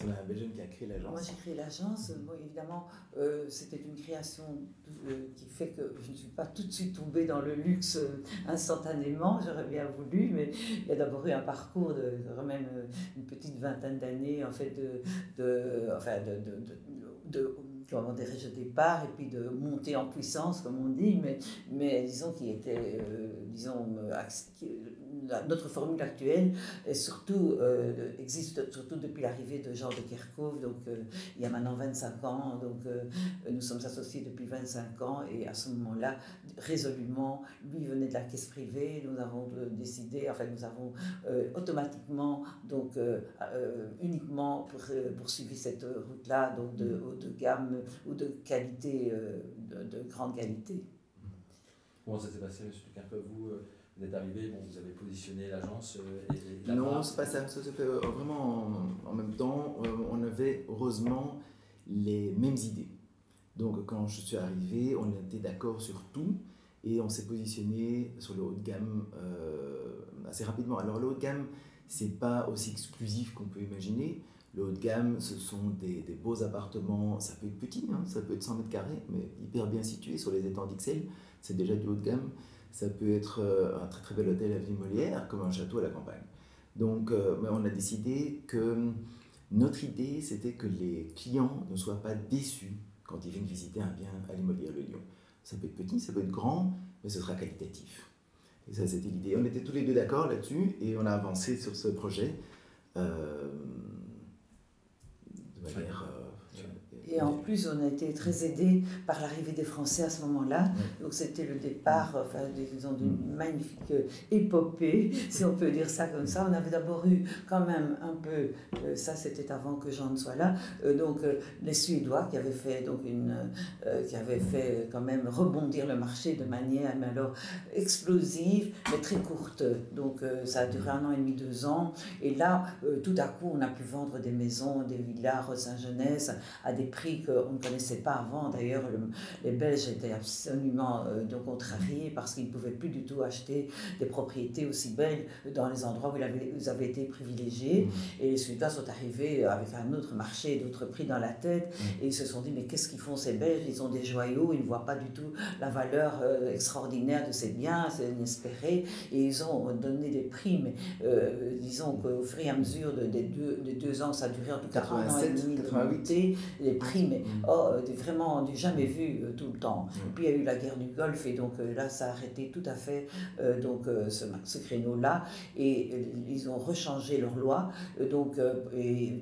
C'est Madame Bellejeune qui a créé l'agence. Moi j'ai créé l'agence, bon, évidemment c'était une création qui fait que je ne suis pas tout de suite tombée dans le luxe instantanément, j'aurais bien voulu, mais il y a d'abord eu un parcours de quand même une petite vingtaine d'années en fait comment dirais-je, départ et puis de monter en puissance comme on dit, mais disons qui était notre formule actuelle est surtout, existe surtout depuis l'arrivée de Jean de Kerkhove, donc il y a maintenant 25 ans, donc nous sommes associés depuis 25 ans et à ce moment-là, résolument, lui venait de la caisse privée, nous avons décidé, enfin nous avons automatiquement, donc uniquement poursuivi cette route-là, donc de haut de gamme ou de qualité, de grande qualité. Comment ça s'est passé, M. de Kerkhove? Vous êtes arrivé, bon, vous avez positionné l'agence et non, c'est pas ça. Ça se fait vraiment en même temps. On avait heureusement les mêmes idées. Donc quand je suis arrivé, on était d'accord sur tout et on s'est positionné sur le haut de gamme assez rapidement. Alors le haut de gamme, c'est pas aussi exclusif qu'on peut imaginer. Le haut de gamme, ce sont des beaux appartements, ça peut être petit, hein, ça peut être 100 mètres carrés, mais hyper bien situé sur les étangs d'Ixelles, c'est déjà du haut de gamme. Ça peut être un très très bel hôtel à Ville Molière, comme un château à la campagne. Donc on a décidé que notre idée, c'était que les clients ne soient pas déçus quand ils viennent visiter un bien à l'Immobilier-le-Lion. Ça peut être petit, ça peut être grand, mais ce sera qualitatif. Et ça, c'était l'idée. On était tous les deux d'accord là-dessus et on a avancé sur ce projet de manière... Et en plus, on a été très aidés par l'arrivée des Français à ce moment-là. Donc c'était le départ, enfin, disons, d'une magnifique épopée, si on peut dire ça comme ça. On avait d'abord eu quand même un peu, ça c'était avant que Jean ne soit là, donc les Suédois qui avaient fait, donc qui avaient fait quand même rebondir le marché de manière mais alors explosive, mais très courte. Donc ça a duré 1 an et demi, 2 ans. Et là, tout à coup, on a pu vendre des maisons, des villas rue Saint-Genès à des prix qu'on ne connaissait pas avant. D'ailleurs, les Belges étaient absolument contrariés parce qu'ils ne pouvaient plus du tout acheter des propriétés aussi belles dans les endroits où ils avaient été privilégiés. Et les Suédois sont arrivés avec un autre marché, d'autres prix dans la tête, et ils se sont dit, mais qu'est-ce qu'ils font ces Belges? Ils ont des joyaux, ils ne voient pas du tout la valeur extraordinaire de ces biens, c'est inespéré, et ils ont donné des prix, mais disons qu'au fur et à mesure des 2 ans, ça a duré en tout cas 1 an et demi de montée, les prix, mais vraiment du jamais vu tout le temps. Et puis il y a eu la guerre du Golfe, et donc là, ça a arrêté tout à fait ce créneau-là, et ils ont rechangé leur loi,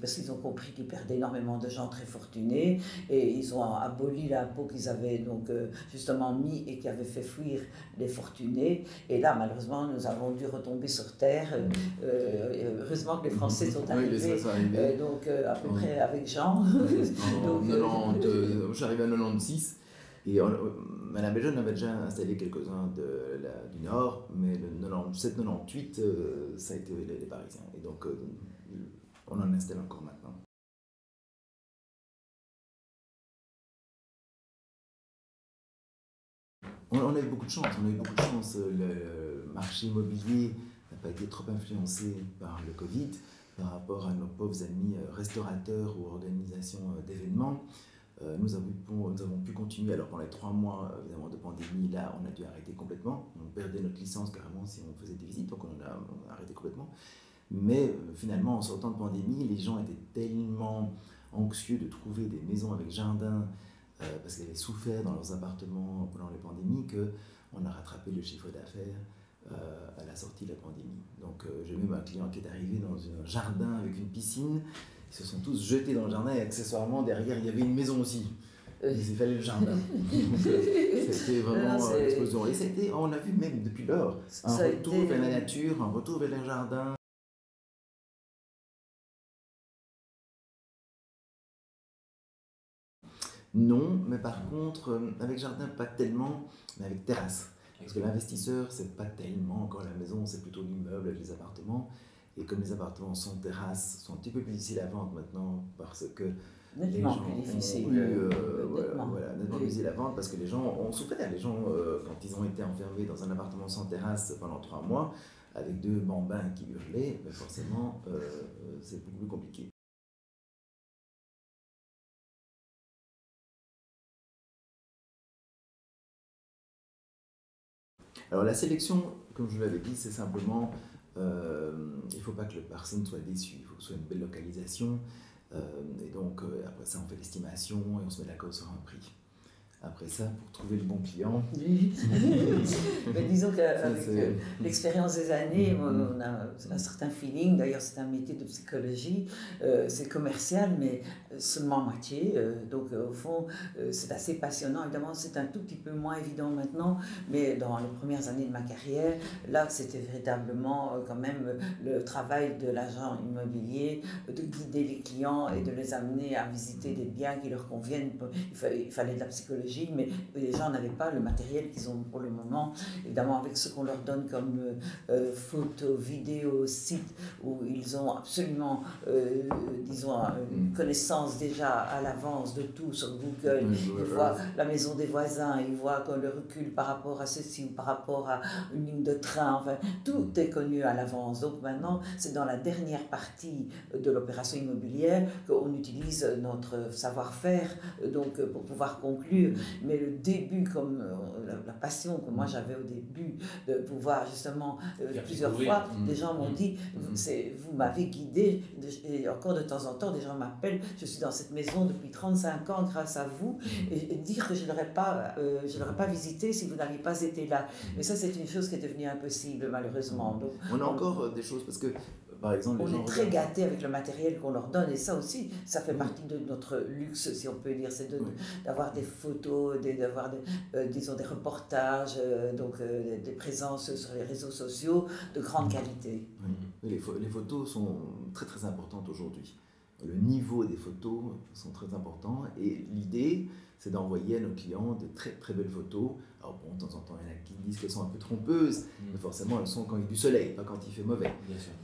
parce qu'ils ont compris qu'ils perdaient énormément de gens très fortunés, et ils ont aboli l'impôt qu'ils avaient donc justement mis et qui avait fait fuir les fortunés. Et là, malheureusement, nous avons dû retomber sur terre. Heureusement que les Français sont arrivés, donc à peu près avec Jean. J'arrive à 96 et Madame Bellejeune avait déjà installé quelques-uns du Nord, mais le 97-98, ça a été les Parisiens. Et donc, on en installe encore maintenant. On a eu beaucoup de chance. Le marché immobilier n'a pas été trop influencé par le Covid par rapport à nos pauvres amis restaurateurs ou organisations d'événements. Nous avons pu continuer. Alors pendant les 3 mois évidemment de pandémie, là on a dû arrêter complètement. On perdait notre licence carrément si on faisait des visites, donc on a arrêté complètement. Mais finalement, en sortant de pandémie, les gens étaient tellement anxieux de trouver des maisons avec jardin parce qu'ils avaient souffert dans leurs appartements pendant les pandémies, qu'on a rattrapé le chiffre d'affaires à la sortie de la pandémie. Donc j'ai même un client qui est arrivé dans un jardin avec une piscine. Ils se sont tous jetés dans le jardin et accessoirement derrière il y avait une maison aussi. Il fallait le jardin. C'était vraiment l'explosion. Et on a vu même depuis lors un retour vers la nature, un retour vers le jardin. Non, mais par contre, avec jardin, pas tellement, mais avec terrasse. Parce que l'investisseur, c'est pas tellement encore la maison, c'est plutôt l'immeuble avec les appartements. Et comme les appartements sans terrasse sont un petit peu plus difficiles à vendre maintenant, parce que nettement plus difficile. Nettement plus difficile à vendre parce que les gens ont souffert. Les gens, quand ils ont été enfermés dans un appartement sans terrasse pendant 3 mois, avec 2 bambins qui hurlaient, forcément, c'est beaucoup plus compliqué. Alors la sélection, comme je vous l'avais dit, c'est simplement, il ne faut pas que la personne soit déçue, il faut que ce soit une belle localisation. Et donc après ça, on fait l'estimation et on se met d'accord sur un prix. Après ça, pour trouver le bon client. Oui. Mais disons qu'avec l'expérience des années, on a un certain feeling. D'ailleurs, c'est un métier de psychologie. C'est commercial, mais seulement à moitié. Donc, au fond, c'est assez passionnant. Évidemment, c'est un tout petit peu moins évident maintenant. Mais dans les premières années de ma carrière, là, c'était véritablement quand même le travail de l'agent immobilier, de guider les clients et de les amener à visiter des biens qui leur conviennent. Il fallait de la psychologie. Mais les gens n'avaient pas le matériel qu'ils ont pour le moment. Évidemment, avec ce qu'on leur donne comme photos, vidéos, sites, où ils ont absolument, disons, une connaissance déjà à l'avance de tout sur Google. Ils voient la maison des voisins, ils voient le recul par rapport à ceci ou par rapport à une ligne de train. Enfin, tout est connu à l'avance. Donc maintenant, c'est dans la dernière partie de l'opération immobilière qu'on utilise notre savoir-faire donc, pour pouvoir conclure. Mais le début, comme la passion que moi j'avais au début, de pouvoir justement plusieurs fois, des gens m'ont dit, vous m'avez guidé, et encore de temps en temps, des gens m'appellent, je suis dans cette maison depuis 35 ans grâce à vous, et dire que je ne l'aurais pas visité si vous n'aviez pas été là. Mais ça, c'est une chose qui est devenue impossible, malheureusement. Donc, on a encore des choses, parce que par exemple, on est très gâtés avec le matériel qu'on leur donne, et ça aussi, ça fait partie de notre luxe, si on peut dire, c'est d'avoir des photos, d'avoir disons des reportages, donc des présences sur les réseaux sociaux de grande qualité. Oui. Les photos sont très très importantes aujourd'hui. Le niveau des photos sont très importants, et l'idée, c'est d'envoyer à nos clients de très très belles photos. Alors bon, de temps en temps, il y en a qui disent qu'elles sont un peu trompeuses, mais forcément elles sont quand il y a du soleil, pas quand il fait mauvais.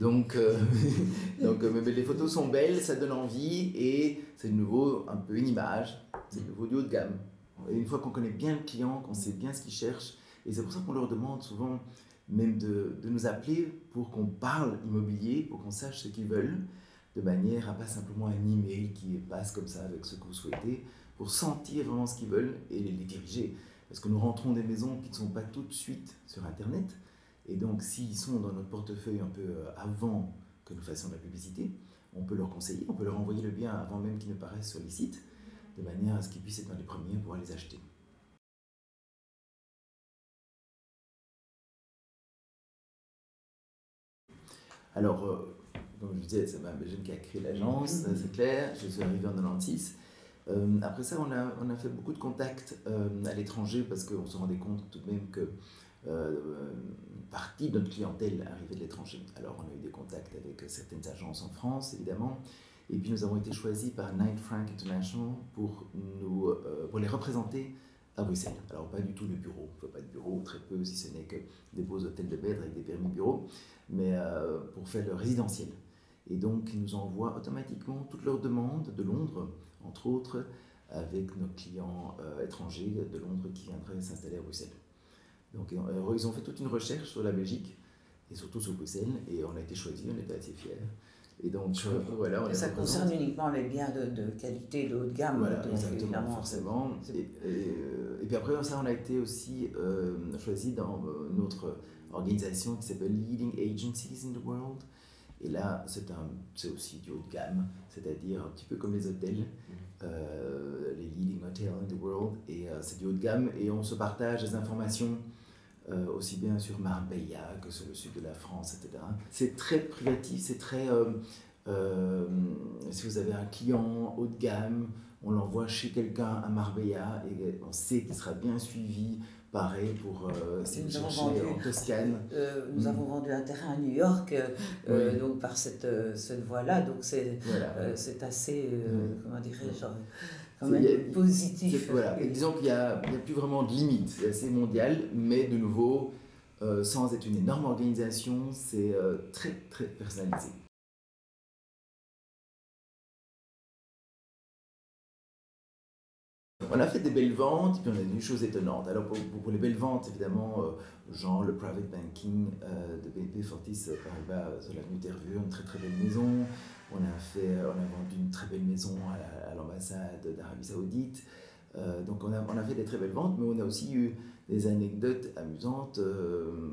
Donc, mais les photos sont belles, ça donne envie, et c'est de nouveau un peu une image, c'est de nouveau du haut de gamme. Et une fois qu'on connaît bien le client, qu'on sait bien ce qu'il cherche, et c'est pour ça qu'on leur demande souvent même de nous appeler pour qu'on parle immobilier, pour qu'on sache ce qu'ils veulent, de manière à pas simplement un email qui passe comme ça avec ce que vous souhaitez, pour sentir vraiment ce qu'ils veulent et les diriger. Parce que nous rentrons des maisons qui ne sont pas tout de suite sur Internet, et donc s'ils sont dans notre portefeuille un peu avant que nous fassions de la publicité, on peut leur conseiller, on peut leur envoyer le bien avant même qu'ils ne paraissent sur les sites, de manière à ce qu'ils puissent être dans les premiers pour les acheter. Alors, comme je disais, c'est ma jeune qui a créé l'agence, c'est clair, je suis arrivé en 96. Après ça, on a fait beaucoup de contacts à l'étranger parce qu'on se rendait compte tout de même que une partie de notre clientèle arrivait de l'étranger. Alors, on a eu des contacts avec certaines agences en France, évidemment, et puis nous avons été choisis par Knight Frank International pour les représenter à Bruxelles. Alors, pas du tout le bureau, il ne faut pas de bureau, très peu, si ce n'est que des beaux hôtels de bed avec des permis bureaux, mais pour faire le résidentiel. Et donc, ils nous envoient automatiquement toutes leurs demandes de Londres, entre autres, avec nos clients étrangers de Londres qui viendraient s'installer à Bruxelles. Donc, ils ont fait toute une recherche sur la Belgique et surtout sur Bruxelles, et on a été choisis, on était assez fiers. Et donc, voilà, ça concerne uniquement les biens de qualité, de haut de gamme. Voilà, exactement, forcément. Et puis après ça, on a été aussi choisi dans notre organisation qui s'appelle Leading Agencies in the World. Et là, c'est aussi du haut de gamme, c'est-à-dire un petit peu comme les hôtels, les Leading Hotels in the World. Et c'est du haut de gamme, et on se partage des informations aussi bien sur Marbella que sur le sud de la France, etc. C'est très privatif, c'est très... si vous avez un client haut de gamme, on l'envoie chez quelqu'un à Marbella et on sait qu'il sera bien suivi. Pareil pour si vous cherchez en Toscane. Nous avons vendu un terrain à New York donc par cette voie-là, donc c'est assez, comment dirais-je, quand même positif. Voilà. Et disons qu'il n'y a plus vraiment de limite, c'est assez mondial, mais de nouveau, sans être une énorme organisation, c'est très très personnalisé. On a fait des belles ventes, et puis on a des choses étonnantes. Alors pour les belles ventes, évidemment, genre le private banking de BNP Fortis Paribas sur l'avenue Tervuren, une très très belle maison. On a vendu une très belle maison à l'ambassade d'Arabie Saoudite. Donc on a fait des très belles ventes, mais on a aussi eu des anecdotes amusantes.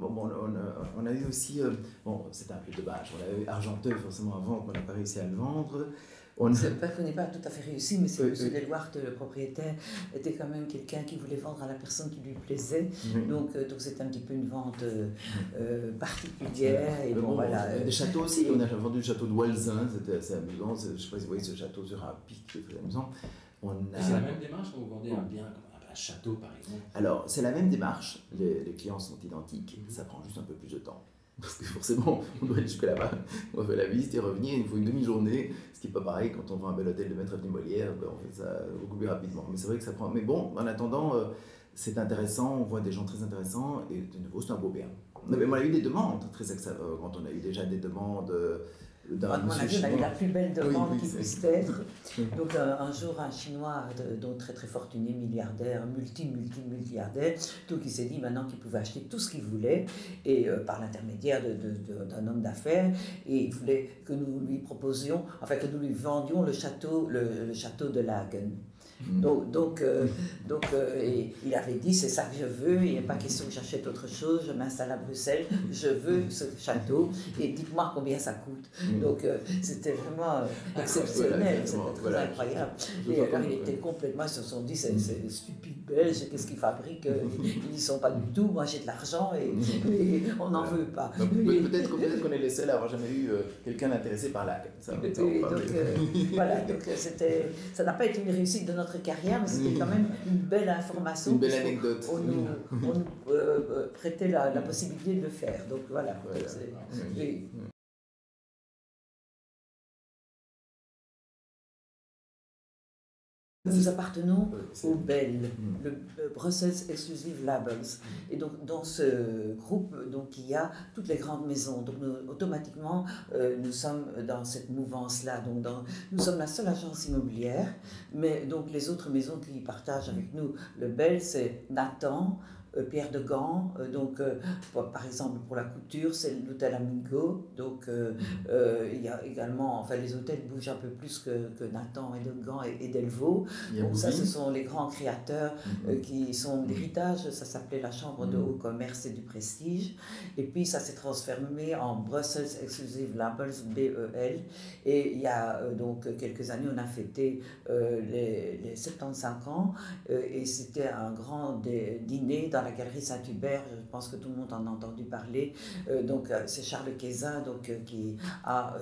On a eu aussi, c'était un peu dommage, on a eu Argenteuil forcément à vendre, mais on n'a pas réussi à le vendre. C'est pas qu'on n'est pas tout à fait réussi, mais c'est M. Delwart, le propriétaire, était quand même quelqu'un qui voulait vendre à la personne qui lui plaisait. Donc c'était un petit peu une vente particulière. Et voilà. Des châteaux aussi, on a vendu le château de Walzin, c'était assez amusant. Je ne sais pas si vous voyez ce château sur un pic, c'est très amusant. C'est la même démarche quand vous vendez un bien comme un château par exemple? Alors, c'est la même démarche, les clients sont identiques, ça prend juste un peu plus de temps. Parce que forcément, on doit aller jusque là-bas, on fait la visite et revenir, il nous faut une demi-journée, ce qui n'est pas pareil quand on vend un bel hôtel de Maître Avenue Molière, on fait ça beaucoup plus rapidement. Mais c'est vrai que ça prend. Mais bon, en attendant, c'est intéressant, on voit des gens très intéressants et de nouveau, c'est un beau bien. Mais on a eu des demandes, quand on a eu déjà des demandes. On a eu la plus belle demande qui puisse être. Donc un jour, un Chinois donc très très fortuné, milliardaire, multimilliardaire, donc il s'est dit maintenant qu'il pouvait acheter tout ce qu'il voulait et par l'intermédiaire d'un homme d'affaires, et il voulait que nous lui proposions, enfin que nous lui vendions le château de Lagen. Et il avait dit c'est ça que je veux, il n'est pas question que j'achète autre chose, je m'installe à Bruxelles, je veux ce château et dites-moi combien ça coûte. Donc c'était vraiment exceptionnel, c'était très incroyable. Et alors il était complètement, ils se sont dit c'est stupide belge, qu'est-ce qu'ils fabriquent, ils n'y sont pas du tout, moi j'ai de l'argent et on n'en veut pas. Peut-être qu'on est les seuls à avoir jamais eu quelqu'un intéressé par la voilà, donc ça n'a pas été une réussite de notre carrière, mais c'était quand même une belle information. Une belle anecdote. On nous prêtait la possibilité de le faire. Donc voilà. Nous appartenons au BEL, le Brussels Exclusive Labels. Et donc, dans ce groupe, donc, il y a toutes les grandes maisons. Donc, automatiquement, nous sommes dans cette mouvance-là. Donc, nous sommes la seule agence immobilière, mais donc, les autres maisons qui partagent avec nous le BEL, c'est Nathan, Pierre de Gand, par exemple pour la couture, c'est l'hôtel Amigo. Donc il y a également, enfin les hôtels bougent un peu plus que Nathan et de Gand et Delvaux. Donc ça, ce sont les grands créateurs qui sont l'héritage. Ça s'appelait la Chambre de haut commerce et du prestige. Et puis ça s'est transformé en Brussels Exclusive Labels, BEL. Et il y a donc quelques années, on a fêté les 75 ans et c'était un grand dîner dans la galerie Saint-Hubert. Je pense que tout le monde en a entendu parler. C'est Charles Quézin qui a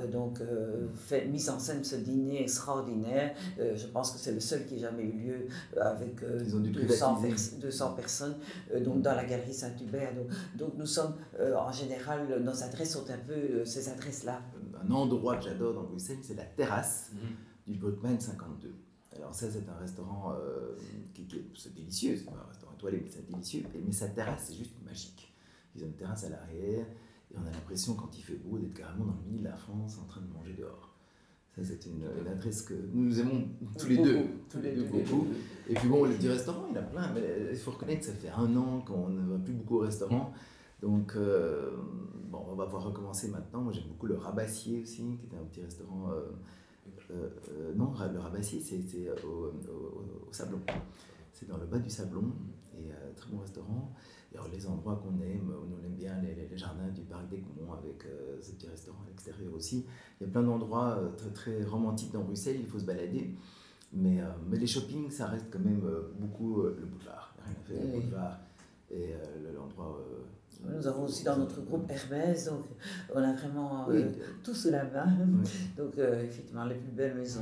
mis en scène ce dîner extraordinaire. Je pense que c'est le seul qui ait jamais eu lieu avec 200 personnes dans la galerie Saint-Hubert. Donc nous sommes en général, nos adresses sont un peu ces adresses-là. Un endroit que j'adore dans Bruxelles, c'est la terrasse du Brugman 52. Alors ça, c'est un restaurant c'est délicieux, c'est pas un restaurant étoilé, mais c'est délicieux. Mais sa terrasse, c'est juste magique. Ils ont une terrasse à l'arrière, et on a l'impression, quand il fait beau, d'être carrément dans le milieu de la France, en train de manger dehors. Ça, c'est une adresse que nous aimons tous les deux beaucoup. Et puis bon, les petits restaurants, il y en a plein, mais il faut reconnaître que ça fait 1 an qu'on ne va plus beaucoup au restaurant. Donc, on va pouvoir recommencer maintenant. Moi, j'aime beaucoup le Rabassier aussi, qui était un petit restaurant... non, le Rabassier, c'est au Sablon. C'est dans le bas du Sablon, et très bon restaurant. Et alors, les endroits qu'on aime, nous on aime bien les jardins du parc des Coumons avec ce petit restaurant à l'extérieur aussi. Il y a plein d'endroits très, très romantiques dans Bruxelles, il faut se balader. Mais les shoppings, ça reste quand même beaucoup le boulevard. Il n'y a rien à faire, le boulevard et l'endroit... Nous avons aussi dans notre groupe Hermès, donc on a vraiment tout sous la main. Donc effectivement, les plus belles maisons.